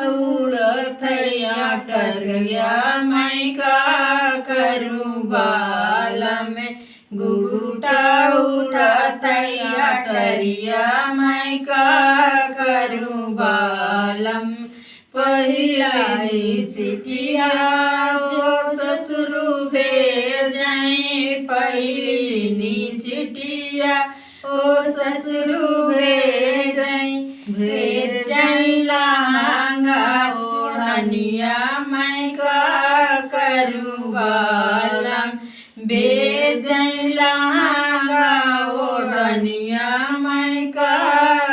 उड़त टरिया मैं का करूँ बालम घुघुटा उड़त टरिया मैं का करूँ बालम पहिली सिटिया जो ससुर भेजें पहिली चिटिया ओ ससुर भेजें लहंगा ओढ़निया मैं का करूँ बालम भेजें लहंगा ओढ़निया मैं का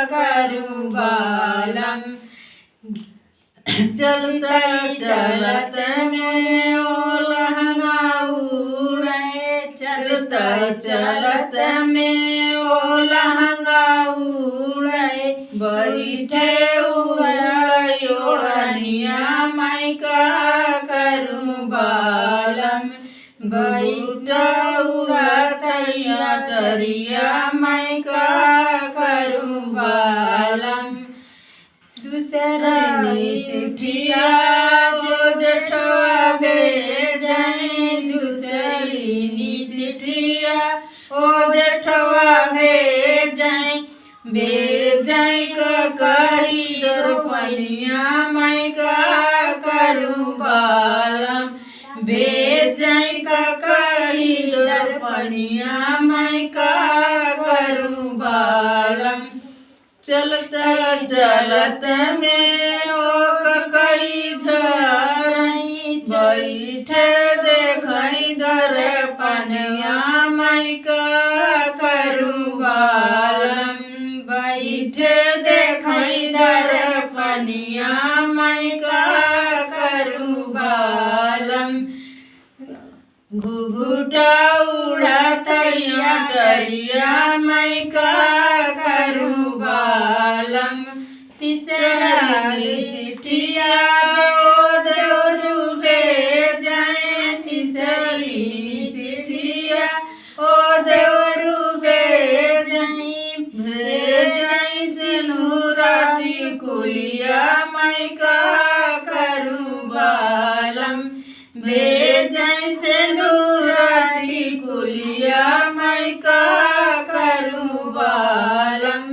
करूँ बालम चलते चलत में ओ लहंगा उड़े चलते चलत में ओ लहंगा उड़े बैठे उड़े ओढ़निया मैं का करूँ बालम बैठा उड़त टरिया मैं का करूँ बालम दूसरा चिट्ठिया जो जठवा भेजें दूसरी चिट्ठिया ओ जठवा भेजें करी दर्पनिया मैं का करूँ बालम भेजें करी दर्पनिया मैं का करूँ बालम चलता चलत में ओ ककई झरई बैठे देखई दर्पनिया मैं का करूँ बालम बैठे देखई दर्पनिया मैं का करूँ बालम घुघुटा उड़त टरिया मैं का करूँ बालम तीसरी चिट्ठिया ओ देवरु भेजें तीसरी चिट्ठिया ओ देवरु भेजें सिनुरा टिकुलिया मैं का करूँ बालम भेजें सिनुरा टिकुलिया मैं का करूँ बालम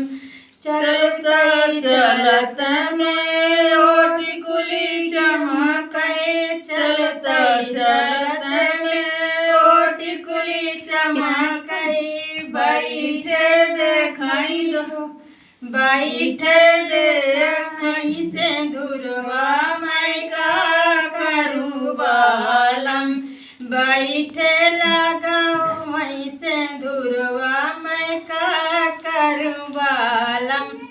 चलता चलत में ओ टिकुली चमके चलता चलत में ओ टिकुली चमके बैठे देखई से दूरवा मैं का करूँ बालम बैठे लगा वहीं से दूरवा मैं का करूँ बालम।